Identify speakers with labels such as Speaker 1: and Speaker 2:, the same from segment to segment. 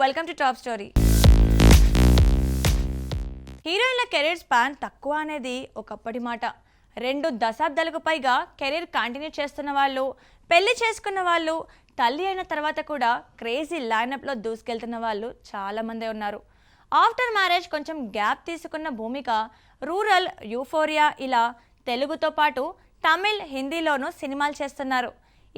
Speaker 1: Welcome to top story. హీరోయిన్ల career span తక్కువ అనేది ఒకప్పటి మాట. 2 దశాబ్దాలకు పైగా కెరీర్ కంటిన్యూ చేస్తున్న వాళ్ళు, పెళ్లి చేసుకున్న వాళ్ళు, తల్లి అయిన తర్వాత కూడా క్రేజీ లైనప్లో దూసుకెళ్తున్న వాళ్ళు చాలామందే ఉన్నారు. ఆఫ్టర్ మ్యారేజ్ కొంచెం గ్యాప్ తీసుకున్న భూమిక రూరల్, యూఫోరియా ఇలా తెలుగుతో పాటు తమిళ్, హిందీలోనూ సినిమాలు చేస్తున్నారు.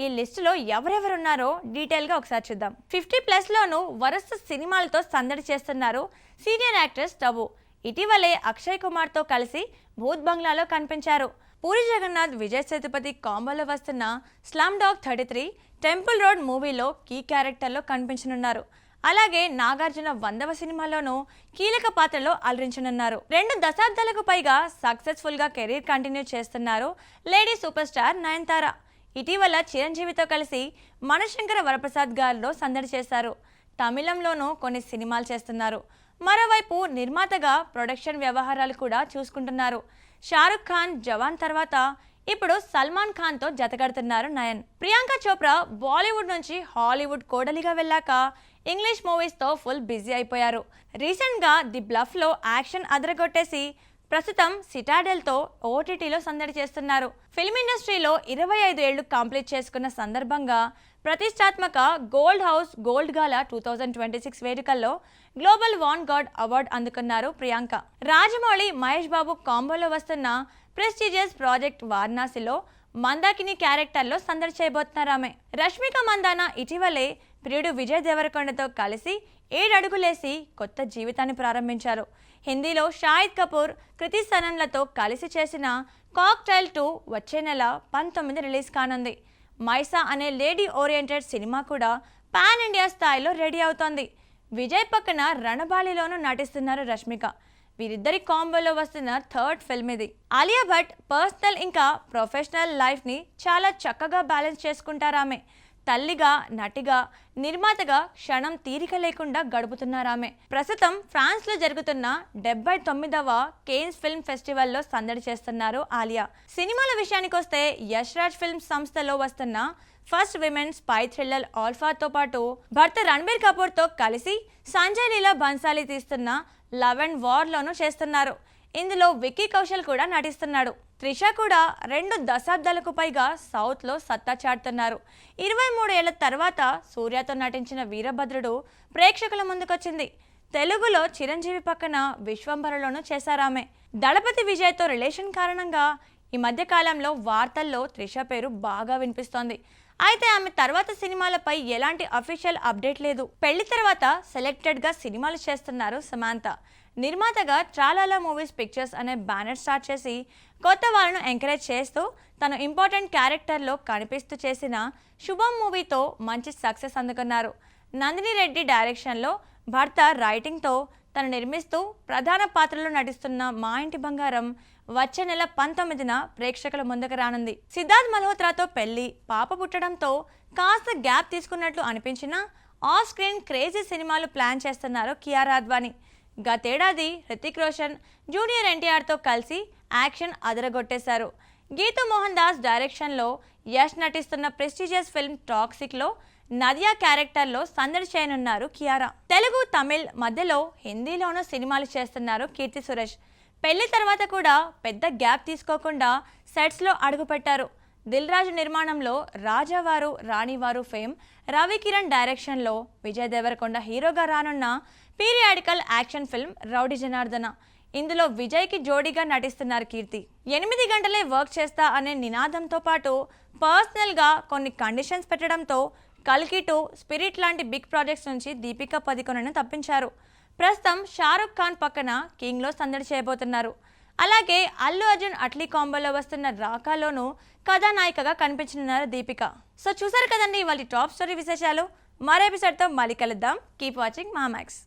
Speaker 1: ఈ లిస్టులో ఎవరెవరున్నారో డీటెయిల్గా ఒకసారి చూద్దాం. 50+లోనూ వరుస సినిమాలతో సందడి చేస్తున్నారు సీనియర్ యాక్ట్రెస్ టబు. ఇటీవలే అక్షయ్ కుమార్తో కలిసి భూత్ బంగ్లాలో కనిపించారు. పూరి జగన్నాథ్, విజయ్ సేతుపతి కాంబోలో వస్తున్న స్లమ్ డాగ్ 33, టెంపుల్ రోడ్ మూవీలో కీ క్యారెక్టర్లో కనిపించనున్నారు. అలాగే నాగార్జున 100వ సినిమాలోనూ కీలక పాత్రలో అలరించనున్నారు. 2 దశాబ్దాలకు పైగా సక్సెస్ఫుల్గా కెరీర్ కంటిన్యూ చేస్తున్నారు లేడీ సూపర్ స్టార్ నయనతార. ఇటీవల చిరంజీవితో కలిసి మనశంకర వరప్రసాద్ గారిలో సందడి చేశారు. తమిళంలోనూ కొన్ని సినిమాలు చేస్తున్నారు. మరోవైపు నిర్మాతగా ప్రొడక్షన్ వ్యవహారాలు కూడా చూసుకుంటున్నారు. షారుఖ్ ఖాన్ జవాన్ తర్వాత ఇప్పుడు సల్మాన్ ఖాన్తో జతగడుతున్నారు నయన్. ప్రియాంక చోప్రా బాలీవుడ్ నుంచి హాలీవుడ్ కోడలిగా వెళ్ళాక ఇంగ్లీష్ మూవీస్తో ఫుల్ బిజీ అయిపోయారు. రీసెంట్గా ది బ్లఫ్లో యాక్షన్ అదరగొట్టేసి ప్రస్తుతం సిటాడెల్తో ఓటీటీలో సందడి చేస్తున్నారు. ఫిల్మ్ ఇండస్ట్రీలో 25 ఏళ్లు కంప్లీట్ చేసుకున్న సందర్భంగా ప్రతిష్టాత్మక గోల్డ్ హౌస్ గోల్డ్ గాలా 2026 వేడుకల్లో గ్లోబల్ వాన్ గాడ్ అవార్డు అందుకున్నారు ప్రియాంక. రాజమౌళి, మహేష్ బాబు కాంబోలో వస్తున్న ప్రెస్టీజియస్ ప్రాజెక్ట్ వారణాసిలో మందాకిని క్యారెక్టర్లో సందడి చేయబోతున్నారు ఆమె. రష్మిక మందాన ఇటీవలే ప్రియుడు విజయ్ దేవరకొండతో కలిసి 7 అడుగులేసి కొత్త జీవితాన్ని ప్రారంభించారు. హిందీలో షాహిద్ కపూర్, కృతి సనన్లతో కలిసి చేసిన కాక్టైల్ 2 వచ్చే నెల 19 రిలీజ్ కానుంది. మైసా అనే లేడీ ఓరియంటెడ్ సినిమా కూడా పాన్ ఇండియా స్థాయిలో రెడీ అవుతోంది. విజయ్ పక్కన రణబాలిలోనూ నటిస్తున్నారు రష్మిక. వీరిద్దరి కాంబోలో వస్తున్న 3rd ఫిల్మ్ ఇది. ఆలియా భట్ పర్సనల్ ఇంకా ప్రొఫెషనల్ లైఫ్ని చాలా చక్కగా బ్యాలెన్స్ చేసుకుంటారామె. తల్లిగా, నటిగా, నిర్మాతగా క్షణం తీరిక లేకుండా గడుపుతున్నారామె. ప్రస్తుతం ఫ్రాన్స్లో జరుగుతున్న 79వ కేన్స్ ఫిల్మ్ ఫెస్టివల్లో సందడి చేస్తున్నారు ఆలియా. సినిమాల విషయానికొస్తే యష్ రాజ్ ఫిల్మ్స్ సంస్థలో వస్తున్న ఫస్ట్ విమెన్ స్పై థ్రిల్లర్ ఆల్ఫాతో పాటు భర్త రణబీర్ కపూర్తో కలిసి సంజయ్ లీలా బన్సాలి తీస్తున్న లవ్ అండ్ వార్లోనూ చేస్తున్నారు. ఇందులో విక్కీ కౌశల్ కూడా నటిస్తున్నాడు. త్రిష కూడా 2 దశాబ్దాలకు పైగా సౌత్లో సత్తా చాటుతున్నారు. 23 ఏళ్ల తర్వాత సూర్యతో నటించిన వీరభద్రుడు ప్రేక్షకుల ముందుకొచ్చింది. తెలుగులో చిరంజీవి పక్కన విశ్వంభరలోనూ చేశారామె. దళపతి విజయ్తో రిలేషన్ కారణంగా ఈ మధ్య కాలంలో వార్తల్లో త్రిష పేరు బాగా వినిపిస్తోంది. అయితే ఆమె తర్వాత సినిమాలపై ఎలాంటి అఫీషియల్ అప్డేట్ లేదు. పెళ్లి తర్వాత సెలెక్టెడ్గా సినిమాలు చేస్తున్నారు సమాంత. నిర్మాతగా ట్రాలాలా మూవీస్ పిక్చర్స్ అనే బ్యానర్ స్టార్ట్ చేసి కొత్త వాళ్ళను ఎంకరేజ్ చేస్తూ తను ఇంపార్టెంట్ క్యారెక్టర్లో కనిపిస్తూ చేసిన శుభం మూవీతో మంచి సక్సెస్ అందుకున్నారు. నందిని రెడ్డి డైరెక్షన్లో, భర్త రైటింగ్తో తను నిర్మిస్తూ ప్రధాన పాత్రలో నటిస్తున్న మా ఇంటి బంగారం వచ్చే నెల 19న ప్రేక్షకుల ముందుకు రానుంది. సిద్ధార్థ్ మల్హోత్రాతో పెళ్లి, పాప పుట్టడంతో కాస్త గ్యాప్ తీసుకున్నట్లు అనిపించినా ఆఫ్ స్క్రీన్ క్రేజీ సినిమాలు ప్లాన్ చేస్తున్నారు కియారా అద్వానీ. గతేడాది హృతిక్ రోషన్, జూనియర్ ఎన్టీఆర్తో కలిసి యాక్షన్ అదరగొట్టేశారు. గీతూ మోహన్ దాస్ డైరెక్షన్లో యష్ నటిస్తున్న ప్రెస్టీజియస్ ఫిల్మ్ టాక్సిక్లో నదియా క్యారెక్టర్లో సందడి చేయనున్నారు కియారా. తెలుగు, తమిళ్ మధ్యలో హిందీలోనూ సినిమాలు చేస్తున్నారు కీర్తి సురేష్. పెళ్లి తర్వాత కూడా పెద్ద గ్యాప్ తీసుకోకుండా సెట్స్లో అడుగుపెట్టారు. దిల్ రాజు నిర్మాణంలో రాజావారు, రాణివారు ఫేమ్, రవికిరణ్ డైరెక్షన్లో విజయ్ దేవరకొండ హీరోగా రానున్న periodical action film Rowdy Janardhana. ఇందులో విజయ్కి జోడీగా నటిస్తున్నారు కీర్తి. 8 గంటలే వర్క్ చేస్తా అనే నినాదంతో పాటు పర్సనల్గా కొన్ని కండిషన్స్ పెట్టడంతో కల్కి 2, స్పిరిట్ లాంటి బిగ్ ప్రాజెక్ట్స్ నుంచి దీపికా పదుకొనెను తప్పించారు. ప్రస్తుతం షారుఖ్ ఖాన్ పక్కన కింగ్లో సందడి చేయబోతున్నారు. అలాగే అల్లు అర్జున్ అట్లీ కాంబోలో వస్తున్న రాకాలోనూ కథానాయికగా కనిపించనున్నారు దీపిక. సో చూసారు కదండి ఇవాళ టాప్ స్టోరీ విశేషాలు. మరో ఎపిసోడ్తో మళ్ళీ కలుద్దాం. Keep watching మామాక్స్.